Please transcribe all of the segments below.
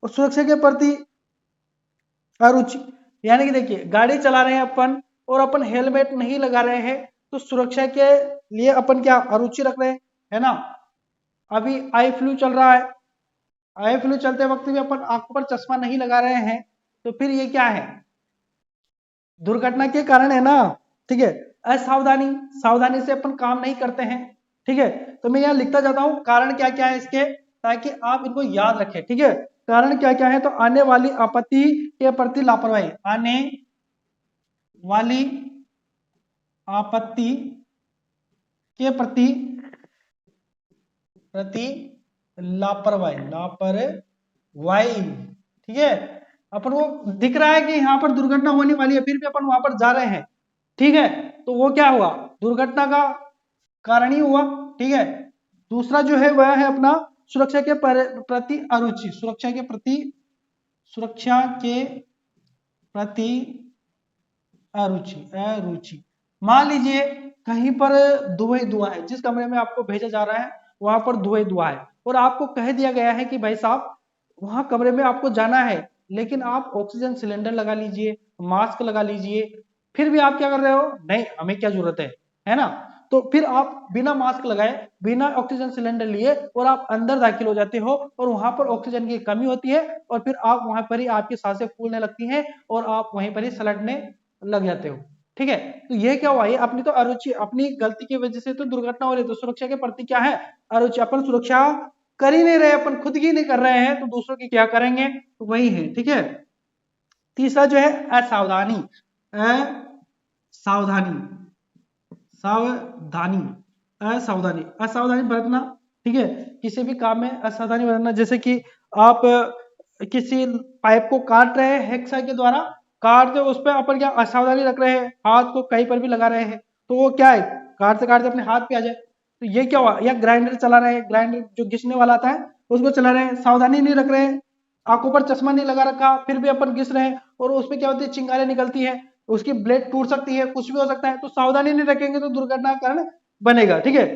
और सुरक्षा के प्रति अरुचि, यानी कि देखिए गाड़ी चला रहे हैं अपन और अपन हेलमेट नहीं लगा रहे हैं तो सुरक्षा के लिए अपन क्या अरुचि रख रहे हैं, है ना। अभी आई फ्लू चल रहा है, आई फ्लू चलते वक्त भी अपन आंखों पर चश्मा नहीं लगा रहे हैं तो फिर ये क्या है, दुर्घटना के कारण है ना। ठीक है, असावधानी, सावधानी से अपन काम नहीं करते हैं। ठीक है, तो मैं यहाँ लिखता जाता हूं कारण क्या क्या है इसके, ताकि आप इनको याद रखें। ठीक है, कारण क्या क्या है, तो आने वाली आपत्ति के प्रति लापरवाही, आने वाली आपत्ति के प्रति प्रति लापरवाही, लापरवाही। ठीक है, अपन को दिख रहा है कि यहाँ पर दुर्घटना होने वाली है फिर भी अपन वहां पर जा रहे हैं। ठीक है, तो वो क्या हुआ, दुर्घटना का कारण ही हुआ। ठीक है, दूसरा जो है वह है अपना सुरक्षा के प्रति अरुचि, सुरक्षा के प्रति अरुचि, अरुचि। मान लीजिए कहीं पर धुआं धुआं है, जिस कमरे में आपको भेजा जा रहा है वहां पर धुआं धुआं है और आपको कह दिया गया है कि भाई साहब वहां कमरे में आपको जाना है, लेकिन आप ऑक्सीजन सिलेंडर लगा लीजिए, मास्क लगा लीजिए, फिर भी आप क्या कर रहे हो, नहीं हमें क्या जरूरत है ना। तो फिर आप बिना मास्क लगाए, बिना ऑक्सीजन सिलेंडर लिए और आप अंदर दाखिल हो जाते हो और वहां पर ऑक्सीजन की कमी होती है और फिर आप वहां पर ही आपकी सांसें फूलने लगती हैं और आप वहीं पर ही सलटने लग जाते हो। ठीक है, तो ये क्या हुआ, ये अपनी तो अरुचि, अपनी गलती की वजह से तो दुर्घटना हो रही है, तो सुरक्षा के प्रति क्या है, अरुचि। अपन सुरक्षा कर ही नहीं रहे, अपन खुद की नहीं कर रहे हैं तो दूसरों की क्या करेंगे, तो वही है। ठीक है, तीसरा जो है असावधानी, असावधानी, सावधानी, असावधानी, असावधानी बरतना। ठीक है, किसी भी काम में असावधानी बरतना, जैसे कि आप किसी पाइप को काट रहे हैं हेक्सा के द्वारा, काटते उस पर अपन क्या असावधानी रख रहे हैं, हाथ को कहीं पर भी लगा रहे हैं तो वो क्या है, काटते काटते अपने हाथ पे आ जाए, तो ये क्या हुआ। या ग्राइंडर चला रहे हैं, ग्राइंडर जो घिसने वाला आता है उसको चला रहे हैं, सावधानी नहीं रख रहे हैं, आंखों पर चश्मा नहीं लगा रखा फिर भी अपन घिस रहे हैं और उसमें क्या होती है, चिंगारियां निकलती है, उसकी ब्लेड टूट सकती है, कुछ भी हो सकता है, तो सावधानी नहीं रखेंगे तो दुर्घटना का कारण बनेगा। ठीक है,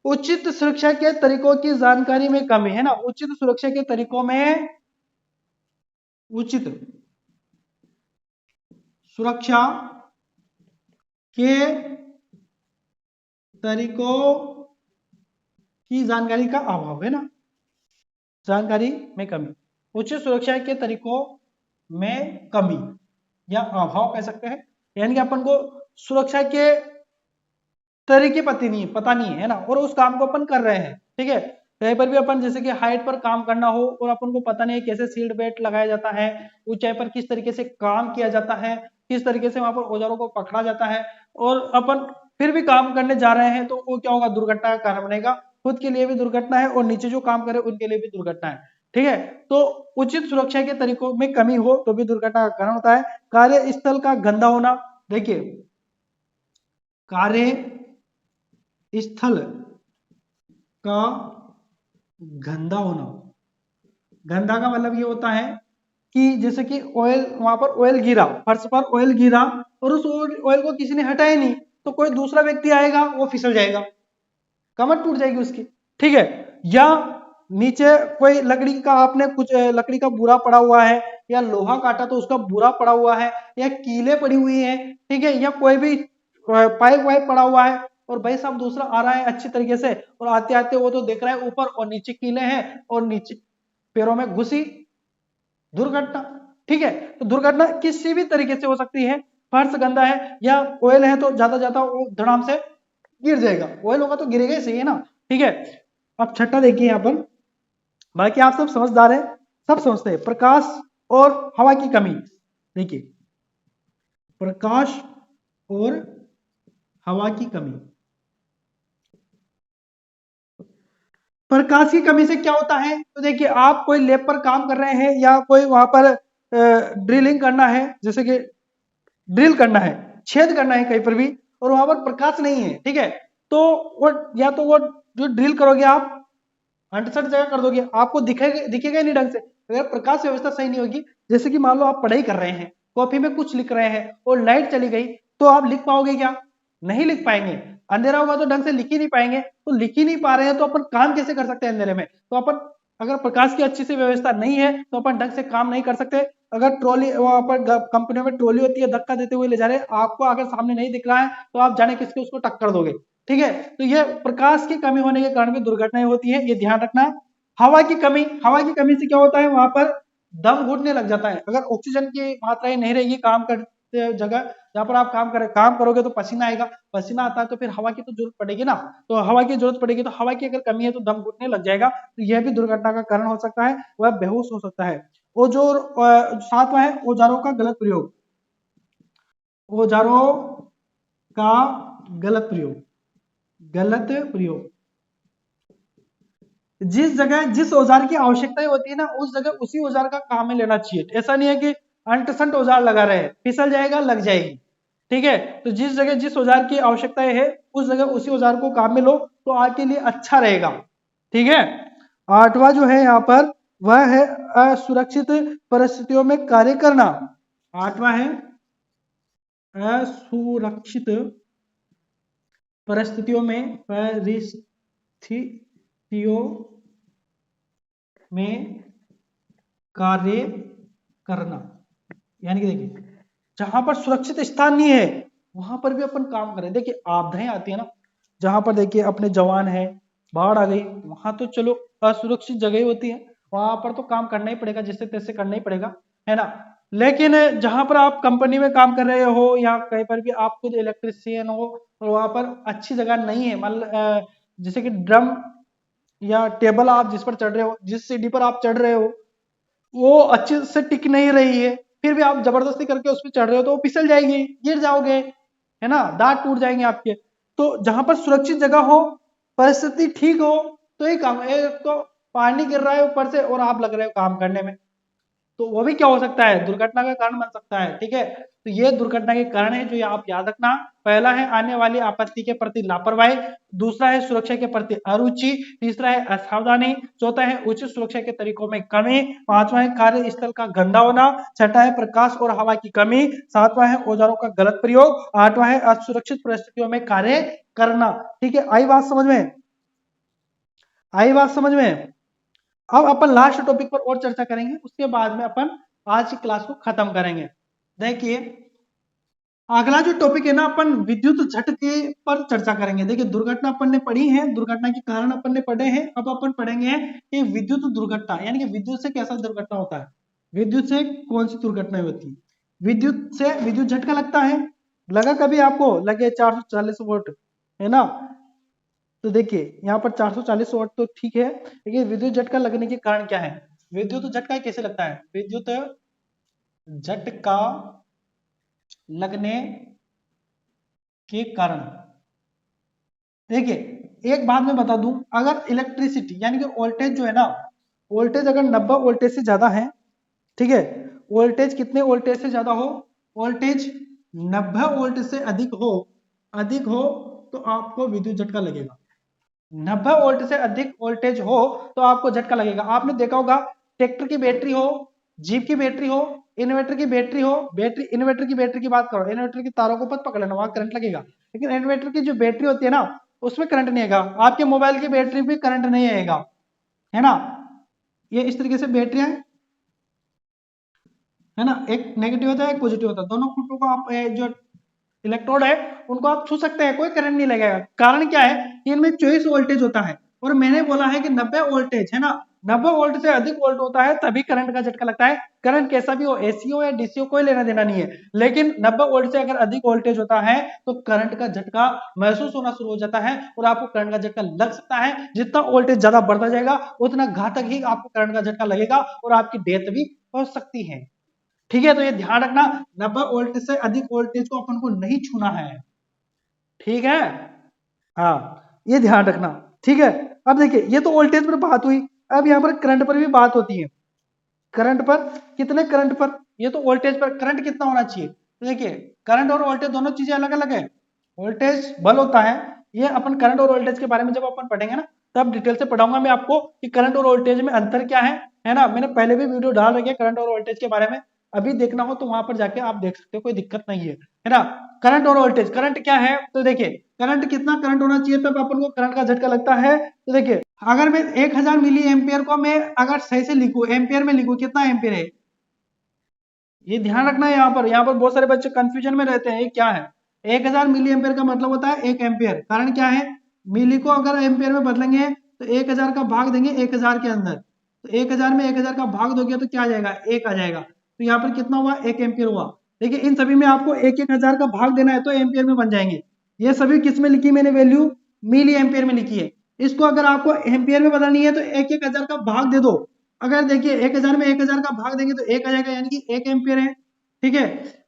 उचित सुरक्षा के तरीकों की जानकारी में कमी, है ना, उचित सुरक्षा के तरीकों में, उचित सुरक्षा के तरीकों की जानकारी का अभाव, है ना, जानकारी में कमी, उचित सुरक्षा के तरीकों में कमी या अभाव कह सकते हैं, यानी कि अपन को सुरक्षा के तरीके पता नहीं है ना, और उस काम को अपन कर रहे हैं। ठीक है, कहीं पर भी अपन जैसे कि हाइट पर काम करना हो और अपन को पता नहीं है कैसे सीट बेल्ट लगाया जाता है, ऊंचाई पर किस तरीके से काम किया जाता है, किस तरीके से वहां पर औजारों को पकड़ा जाता है, और अपन फिर भी काम करने जा रहे हैं तो वो क्या होगा, दुर्घटना का कारण बनेगा, खुद के लिए भी दुर्घटना है और नीचे जो काम करे उनके लिए भी दुर्घटना है। ठीक है, तो उचित सुरक्षा के तरीकों में कमी हो तो भी दुर्घटना का कारण होता है। कार्यस्थल का गंदा होना, देखिए कार्य स्थल का गंदा होना, गंदा का मतलब ये होता है कि जैसे कि ऑयल, वहां पर ऑयल गिरा, फर्श पर ऑयल गिरा और उस ऑयल को किसी ने हटाया नहीं तो कोई दूसरा व्यक्ति आएगा वो फिसल जाएगा, कमर टूट जाएगी उसकी। ठीक है, या नीचे कोई लकड़ी का, आपने कुछ लकड़ी का बुरा पड़ा हुआ है या लोहा काटा तो उसका बुरा पड़ा हुआ है या कीले पड़ी हुई है, ठीक है, या कोई भी पाइप वाइप पड़ा हुआ है और भाई साहब दूसरा आ रहा है अच्छी तरीके से और आते आते वो तो देख रहा है ऊपर और नीचे कीले हैं और नीचे पैरों में घुसी, दुर्घटना। ठीक है, तो दुर्घटना किसी भी तरीके से हो सकती है, फर्श गंदा है या ऑयल है तो ज्यादा ज्यादा वो धड़ाम से गिर जाएगा, ऑयल होगा तो गिरेगा ही, सही है ना। ठीक है, अब छठा देखिए यहाँ पर, बाकी आप सब समझदार हैं, सब समझते हैं, प्रकाश और हवा की कमी। देखिए प्रकाश और हवा की कमी, प्रकाश की कमी से क्या होता है, तो देखिए आप कोई लैब पर काम कर रहे हैं या कोई वहां पर ड्रिलिंग करना है, जैसे कि ड्रिल करना है, छेद करना है कहीं पर भी और वहां पर प्रकाश नहीं है, ठीक है, तो वो या तो वो जो ड्रिल करोगे आप अनसठ जगह कर दोगे, आपको दिखेगा दिखेगा नहीं ढंग से, अगर प्रकाश व्यवस्था सही नहीं होगी, जैसे कि मान लो आप पढ़ाई कर रहे हैं, कॉपी में कुछ लिख रहे हैं और लाइट चली गई तो आप लिख पाओगे क्या, नहीं लिख पाएंगे, अंधेरा होगा तो ढंग से लिख ही नहीं पाएंगे, तो लिख ही नहीं पा रहे हैं तो अपन काम कैसे कर सकते हैं अंधेरे में, तो अपन अगर प्रकाश की अच्छी सी व्यवस्था नहीं है तो अपन ढंग से काम नहीं कर सकते। अगर ट्रॉली वहां पर कंपनियों में ट्रॉली होती है, धक्का देते हुए ले जा रहे हैं, आपको अगर सामने नहीं दिख रहा है तो आप जाने किसके उसको टक्कर दोगे। ठीक है, तो ये प्रकाश की कमी होने के कारण भी दुर्घटनाएं होती है, ये ध्यान रखना। हवा की कमी, हवा की कमी से क्या होता है, वहां पर दम घुटने लग जाता है। अगर ऑक्सीजन की मात्रा नहीं रहेगी काम करते जगह जहां पर आप काम करोगे तो पसीना आएगा, पसीना आता है तो फिर हवा की तो जरूरत पड़ेगी ना, तो हवा की जरूरत पड़ेगी, तो हवा की अगर कमी है तो दम घुटने लग जाएगा, तो यह भी दुर्घटना का कारण हो सकता है, वह बेहोश हो सकता है। ओजोर सातवां है औजारों का गलत प्रयोग, औजारों का गलत प्रयोग, गलत प्रयोग। जिस जगह जिस औजार की आवश्यकता होती है ना, उस जगह उसी औजार का काम में लेना चाहिए। ऐसा नहीं है कि अंटसंट औजार लगा रहे हैं, फिसल जाएगा, लग जाएगी। ठीक है, तो जिस जगह जिस औजार की आवश्यकता है उस जगह उसी औजार को काम में लो तो आपके लिए अच्छा रहेगा। ठीक है, आठवां जो है यहाँ पर वह है असुरक्षित परिस्थितियों में कार्य करना। आठवां है असुरक्षित परिस्थितियों में में कार्य करना। यानी कि देखिए, जहां पर सुरक्षित स्थान नहीं है वहां पर भी अपन काम करें। देखिए आपदाएं आती है ना, जहां पर देखिए अपने जवान है, बाढ़ आ गई, वहां तो चलो असुरक्षित जगह होती है, वहां पर तो काम करना ही पड़ेगा, जिससे तैसे करना ही पड़ेगा, है ना। लेकिन जहां पर आप कंपनी में काम कर रहे हो या कहीं पर भी आप खुद इलेक्ट्रिशियन हो और वहां पर अच्छी जगह नहीं है, मतलब जैसे कि ड्रम या टेबल आप जिस पर चढ़ रहे हो, जिस सीढ़ी पर आप चढ़ रहे हो वो अच्छे से टिक नहीं रही है, फिर भी आप जबरदस्ती करके उस पर चढ़ रहे हो तो वो फिसल जाएगी, गिर जाओगे, है ना, दांत टूट जाएंगे आपके। तो जहां पर सुरक्षित जगह हो, परिस्थिति ठीक हो, तो ये काम है। तो पानी गिर रहा है ऊपर से और आप लग रहे हो काम करने में, तो वो भी क्या हो सकता है, दुर्घटना का कारण बन सकता है। ठीक है, तो ये दुर्घटना के कारण है जो ये आप याद रखना। पहला है आने वाली आपत्ति के प्रति लापरवाही, दूसरा है सुरक्षा के प्रति अरुचि, तीसरा है असावधानी, चौथा है उचित सुरक्षा के तरीकों में कमी, पांचवा है कार्यस्थल का गंदा होना, छठा है प्रकाश और हवा की कमी, सातवां है औजारों का गलत प्रयोग, आठवां है असुरक्षित परिस्थितियों में कार्य करना। ठीक है, आई बात समझ में, आई बात समझ में। अब अपन लास्ट टॉपिक पर और चर्चा करेंगे, उसके बाद में अपन आज की क्लास को खत्म करेंगे। देखिए अगला जो टॉपिक है ना, अपन विद्युत झटके पर चर्चा करेंगे। देखिए दुर्घटना अपन ने पढ़ी है, दुर्घटना के कारण अपन ने पढ़े हैं, अब अपन पढ़ेंगे कि विद्युत दुर्घटना यानी कि विद्युत से कैसा दुर्घटना होता है, विद्युत से कौन सी दुर्घटनाएं होती है। विद्युत से विद्युत झटका लगता है, लगा कभी आपको, लगे 440 वोल्ट, है ना। तो देखिए यहाँ पर 440 वाट तो ठीक है, लेकिन विद्युत झटका लगने के कारण क्या है, विद्युत झटका कैसे लगता है, विद्युत झटका लगने के कारण। देखिए एक बात मैं बता दूं, अगर इलेक्ट्रिसिटी यानी कि वोल्टेज जो है ना, वोल्टेज अगर 90 वोल्टेज से ज्यादा है, ठीक है, वोल्टेज कितने वोल्टेज से ज्यादा हो, वोल्टेज 90 वोल्ट से अधिक हो तो आपको विद्युत झटका लगेगा। 90 वोल्ट से अधिक वोल्टेज हो तो आपको झटका लगेगा। आपने देखा होगा ट्रैक्टर की बैटरी हो, जीप की बैटरी हो, इन्वर्टर की बैटरी हो, बैटरी इन्वर्टर की बैटरी की बात करो, इन्वर्टर की तारों को मत पकड़ लेना, वहां करंट लगेगा, लेकिन इन्वर्टर की जो बैटरी होती है ना उसमें करंट नहीं आएगा। आपके मोबाइल की बैटरी भी करंट नहीं आएगा, है ना। ये इस तरीके से बैटरियां, है ना, एक नेगेटिव होता है एक पॉजिटिव होता है, दोनों खुटों को आप जो इलेक्ट्रोड है उनको आप छू सकते हैं, कोई करंट नहीं लगेगा। कारण क्या है कि इनमें 24 वोल्टेज होता है, और मैंने बोला है कि 90 वोल्टेज, है ना, 90 वोल्ट से अधिक वोल्ट होता है तभी करंट का झटका लगता है। करंट कैसा भी हो, एसी हो या डीसी हो, कोई लेना देना नहीं है, लेकिन 90 वोल्ट से अगर अधिक वोल्टेज होता है तो करंट का झटका महसूस होना शुरू हो जाता है और आपको करंट का झटका लग सकता है। जितना वोल्टेज ज्यादा बढ़ता जाएगा उतना घातक ही आपको करंट का झटका लगेगा और आपकी डेथ भी हो सकती है। ठीक है, तो ये ध्यान रखना, 90 वोल्ट से अधिक वोल्टेज को अपन को नहीं छूना है। ठीक है, हाँ, ये ध्यान रखना। ठीक है, अब देखिए ये तो वोल्टेज पर बात हुई, अब यहाँ पर करंट पर भी बात होती है। करंट पर, कितने करंट पर, ये तो वोल्टेज पर करंट कितना होना चाहिए। तो देखिए करंट और वोल्टेज दोनों चीजें अलग अलग है। वोल्टेज बल होता है, ये अपन करंट और वोल्टेज के बारे में जब अपन पढ़ेंगे ना तब डिटेल से पढ़ाऊंगा मैं आपको कि करंट और वोल्टेज में अंतर क्या है ना। मैंने पहले भी वीडियो डाल रखी है करंट और वोल्टेज के बारे में, अभी देखना हो तो वहां पर जाके आप देख सकते हो, कोई दिक्कत नहीं है ना। करंट और वोल्टेज, करंट क्या है तो देखिए करंट कितना करंट होना चाहिए तब अपन को करंट का झटका लगता है। तो देखिए अगर मैं 1000 मिली एम्पियर को मैं अगर सही से लिखूं, एम्पियर में लिखूं, कितना एम्पियर है ये ध्यान रखना है। यहाँ पर बहुत सारे बच्चे कंफ्यूजन में रहते हैं, ये क्या है। 1000 मिली एम्पियर का मतलब होता है 1 एम्पियर। कारण क्या है, मिली को अगर एम्पियर में बदलेंगे तो 1000 का भाग देंगे 1000 के अंदर, तो 1000 में 1000 का भाग दोगे तो क्या आ जाएगा, 1 आ जाएगा। तो यहाँ पर कितना हुआ, 1 एम्पियर हुआ। देखिए इन सभी में आपको 1000 का भाग देना है तो एम्पियर में बन जाएंगे। ये सभी किस में लिखी मैंने वैल्यू, मिली एम्पियर में लिखी है। इसको अगर आपको एम्पियर में बदलनी है तो 1000 का भाग दे दो। अगर देखिए 1000 में 1000 का भाग देंगे तो 1 आ जाएगा, यानी कि 1 एम्पियर है। ठीक है,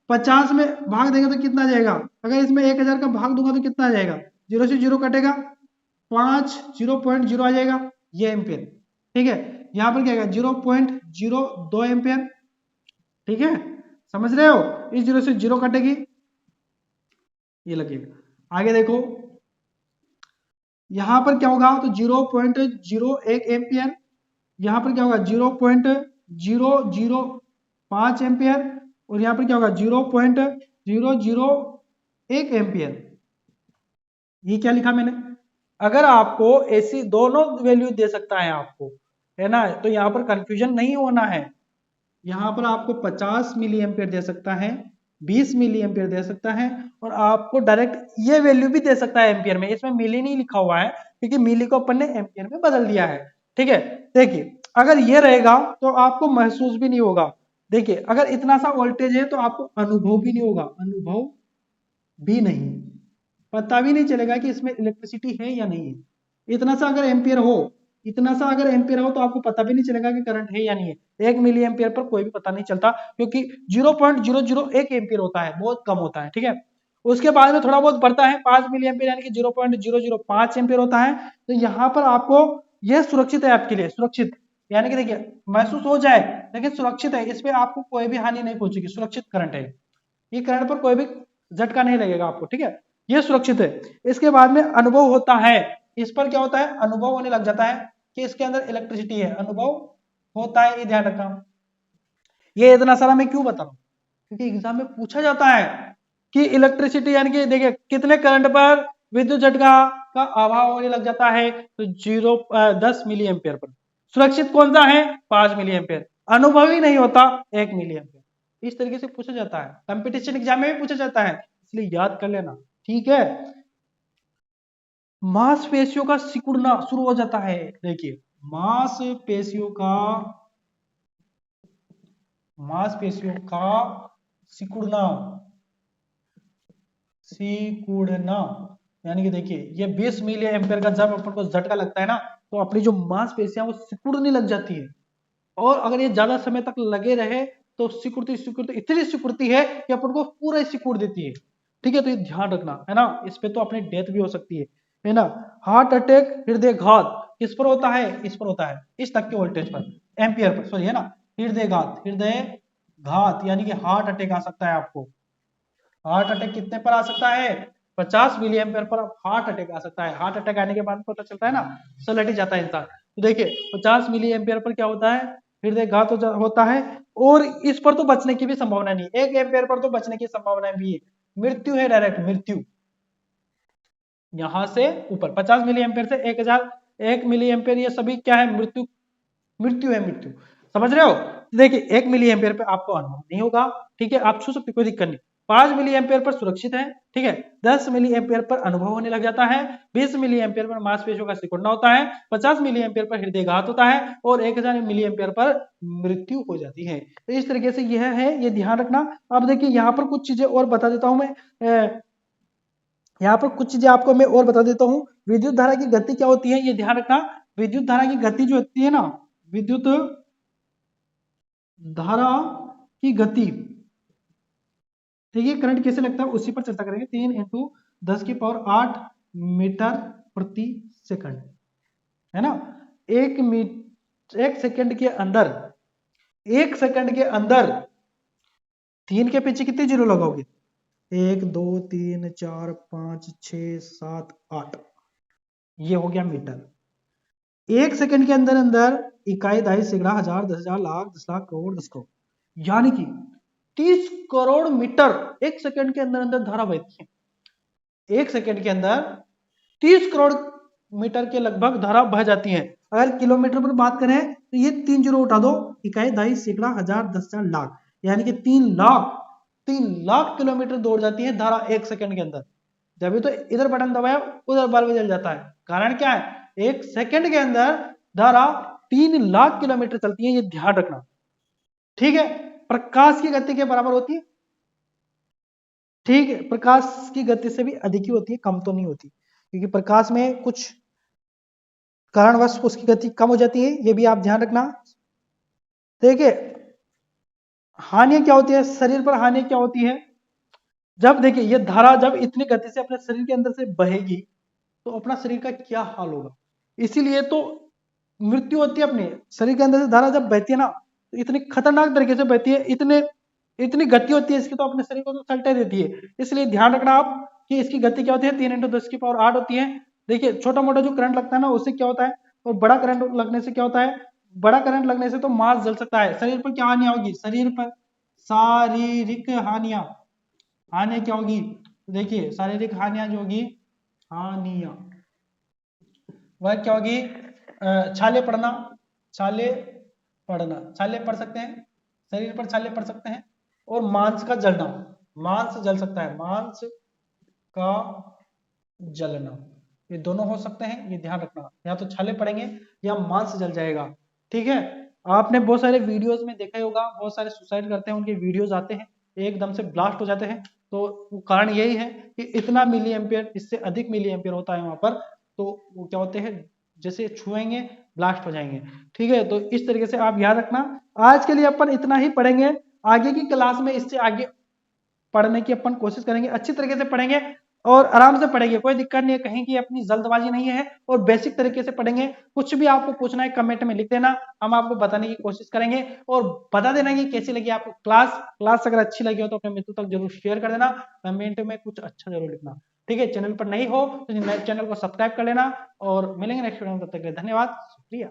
50 में भाग देंगे तो कितना आ जाएगा, अगर इसमें 1000 का भाग दूंगा तो कितना आ जाएगा, 0 से 0 कटेगा, 5 0.0 आ जाएगा, ये एम्पियर। ठीक है, यहाँ पर क्या आएगा 0.02 एम्पियर। ठीक है, समझ रहे हो, इस 0 से 0 कटेगी, ये लगेगा। आगे देखो यहां पर क्या होगा, तो 0.01 एम्पियर। यहां पर क्या होगा 0.005 एम्पियर, और यहां पर क्या होगा 0.001 एम्पियर। ये क्या लिखा मैंने, अगर आपको ऐसी दोनों वैल्यू दे सकता है आपको, है ना, तो यहाँ पर कंफ्यूजन नहीं होना है। यहाँ पर आपको 50 मिली एम्पियर दे सकता है, 20 मिली एम्पियर दे सकता है, और आपको डायरेक्ट ये वैल्यू भी दे सकता है एम्पियर में। इसमें मिली नहीं लिखा हुआ है क्योंकि मिली को अपन ने एम्पियर में बदल दिया है। ठीक है, देखिए अगर ये रहेगा तो आपको महसूस भी नहीं होगा। देखिए अगर इतना सा वोल्टेज है तो आपको अनुभव भी नहीं होगा, अनुभव भी नहीं, पता भी नहीं चलेगा कि इसमें इलेक्ट्रिसिटी है या नहीं है। इतना सा अगर एम्पियर हो, इतना सा अगर एम्पियर हो तो आपको पता भी नहीं चलेगा कि करंट है या नहीं है। 1 मिली एम्पियर पर कोई भी पता नहीं चलता क्योंकि 0.001 एम्पियर होता है, बहुत कम होता है। ठीक है, उसके बाद में थोड़ा बहुत बढ़ता है 5 मिली एम्पियर यानी कि 0.005 एम्पियर होता है। तो यहाँ पर आपको यह सुरक्षित है आपके लिए, सुरक्षित यानी कि देखिए महसूस हो जाए लेकिन सुरक्षित है, इस पे आपको कोई भी हानि नहीं पहुंचेगी, सुरक्षित करंट है, ये करंट पर कोई भी झटका नहीं लगेगा आपको। ठीक है, ये सुरक्षित है। इसके बाद में अनुभव होता है, इस पर क्या होता है, अनुभव होने लग जाता है कि इसके अंदर इलेक्ट्रिसिटी है, अनुभव होता है, ये ध्यान रखना। ये इतना सारा मैं क्यों बता रहा हूं, क्योंकि एग्जाम में पूछा जाता है कि इलेक्ट्रिसिटी यानी कि देखिए कितने करंट पर विद्युत झटका का अभाव होने लग जाता है, तो 10 मिली एम्पियर पर। सुरक्षित कौन सा है, 5 मिली एम्पियर। अनुभव ही नहीं होता 1 मिली एम्पियर। इस तरीके से पूछा जाता है, कंपटीशन एग्जाम में भी पूछा जाता है, इसलिए याद कर लेना। ठीक है, मांसपेशियों का सिकुड़ना शुरू हो जाता है। देखिए मांसपेशियों का सिकुड़ना, सिकुड़ना यानी कि देखिए ये 20 मिली एम्पियर का जब अपन को झटका लगता है ना, तो अपनी जो मांसपेशियां वो सिकुड़ने लग जाती है, और अगर ये ज्यादा समय तक लगे रहे तो सिकुड़ती सिकुड़ती इतनी सिकुड़ती है कि अपन को पूरा ही सिकुड़ देती है। ठीक है, तो ये ध्यान रखना है ना, इस पे तो अपनी डेथ भी हो सकती है ना। हार्ट अटैक, हृदय घात किस पर होता है, इस पर होता है, इस तक के वोल्टेज पर, एम्पियर पर, सॉरी, है ना। हृदय घात, हृदय घात यानी कि हार्ट अटैक आ सकता है आपको। हार्ट अटैक कितने पर आ सकता है, 50 milli ampere per heart attack आ सकता है। हार्ट अटैक आने के बाद पता चलता है ना, सलट ही जाता है इंसान। तो देखिए 50 मिली एम्पियर पर क्या होता है, हृदय घात होता है। और इस पर तो बचने की भी संभावना नहीं है, 1 एम्पियर पर तो बचने की संभावना भी है, मृत्यु है, डायरेक्ट मृत्यु। यहां से ऊपर 50 मिली एम्पियर से 1000, 1 मिली एम्पियर, ये सभी क्या है, मृत्यु, मृत्यु है, मृत्यु। समझ रहे हो, देखिए 1 मिली एम्पियर पे आपको अनुभव नहीं होगा। ठीक है, आप छू सकते, कोई दिक्कत नहीं। 5 मिली एम्पियर पर सुरक्षित है। ठीक है, 10 मिली एम्पियर पर अनुभव होने लग जाता है, 20 मिली एम्पियर पर मांसपेशियों का सिकुड़ना होता है, 50 मिली एम्पियर पर हृदय घात होता है, और 1000 मिली एम्पियर पर मृत्यु हो जाती है। तो इस तरीके से यह है, ये ध्यान रखना। अब देखिए यहाँ पर कुछ चीजें और बता देता हूं मैं, यहाँ पर कुछ चीजें आपको मैं और बता देता हूँ। विद्युत धारा की गति क्या होती है, ये ध्यान रखना। विद्युत धारा की गति जो होती है ना, विद्युत धारा की गति, ठीक है, करंट कैसे लगता है उसी पर चर्चा करेंगे। 3 × 10⁸ मीटर प्रति सेकंड, है ना। एक सेकंड के अंदर, 3 के पीछे कितने जीरो लगाओगे, 1 2 3 4 5 6 7 8, ये हो गया मीटर। 1 सेकंड के अंदर अंदर इकाई, दहाई, सैकड़ा, हजार, 10,000, लाख, 10 लाख, करोड़, 10 करोड़, यानी कि 30 करोड़ मीटर एक सेकंड के अंदर अंदर धारा बहती है। एक सेकंड के अंदर 30 करोड़ मीटर के लगभग धारा बह जाती है। अगर किलोमीटर पर बात करें तो ये 3 जीरो उठा दो, इकाई, दहाई, सैकड़ा, हजार, 10,000, लाख, यानी कि 3 लाख किलोमीटर दौड़ जाती है धारा एक सेकंड के अंदर। जब तो इधर बटन दबाया उधर बल्ब जल जाता है। कारण क्या है? एक सेकंड के अंदर धारा 3 लाख किलोमीटर चलती है, ये ध्यान रखना। ठीक है, प्रकाश की गति के बराबर होती है। ठीक है, प्रकाश की गति से भी अधिक ही होती है, कम तो नहीं होती, क्योंकि प्रकाश में कुछ कारणवश उसकी गति कम हो जाती है, ये भी आप ध्यान रखना। देखिए हानि क्या होती है, शरीर पर हानि क्या होती है? जब देखिए ये धारा जब इतनी गति से अपने शरीर के अंदर से बहेगी तो अपना शरीर का क्या हाल होगा। इसीलिए तो मृत्यु होती है अपने शरीर के अंदर से। धारा जब बहती है ना तो इतनी खतरनाक तरीके से बहती है, इतनी गति होती है इसकी, तो अपने शरीर को तो सल्टे देती है। इसलिए ध्यान रखना आप कि इसकी गति क्या होती है, 3 × 10⁸ होती है। देखिए छोटा मोटा जो करंट लगता है ना उससे क्या होता है, और बड़ा करंट लगने से क्या होता है, बड़ा करंट लगने से तो मांस जल सकता है। शरीर पर क्या हानि होगी, शरीर पर शारीरिक हानियां, हानि क्या होगी, देखिए शारीरिक हानियां जो होगी, हानियां वह क्या होगी, छाले पड़ना, छाले पड़ना, छाले पड़ सकते हैं, शरीर पर छाले पड़ सकते हैं, और मांस का जलना, मांस जल सकता है, मांस का जलना, ये दोनों हो सकते हैं, ये ध्यान रखना। या तो छाले पड़ेंगे या मांस जल जाएगा। ठीक है, आपने बहुत सारे वीडियोस में देखा ही होगा, बहुत सारे सुसाइड करते हैं, उनके वीडियोस आते हैं एकदम से ब्लास्ट हो जाते हैं, तो कारण यही है कि इतना मिली एम्पियर, इससे अधिक मिली एम्पियर होता है वहां पर, तो वो क्या होते हैं, जैसे छुएंगे ब्लास्ट हो जाएंगे। ठीक है, तो इस तरीके से आप याद रखना। आज के लिए अपन इतना ही पढ़ेंगे, आगे की क्लास में इससे आगे पढ़ने की अपन कोशिश करेंगे, अच्छी तरीके से पढ़ेंगे और आराम से पढ़ेंगे, कोई दिक्कत नहीं है, कहीं की अपनी जल्दबाजी नहीं है, और बेसिक तरीके से पढ़ेंगे। कुछ भी आपको पूछना है कमेंट में लिख देना, हम आपको बताने की कोशिश करेंगे, और बता देना कि कैसी लगी आपको क्लास अगर अच्छी लगी हो तो अपने मित्रों तक जरूर शेयर कर देना, कमेंट में कुछ अच्छा जरूर लिखना। ठीक है, चैनल पर नहीं हो तो चैनल को सब्सक्राइब कर लेना, और मिलेंगे नेक्स्ट वीडियो में, तब तक के लिए धन्यवाद, शुक्रिया।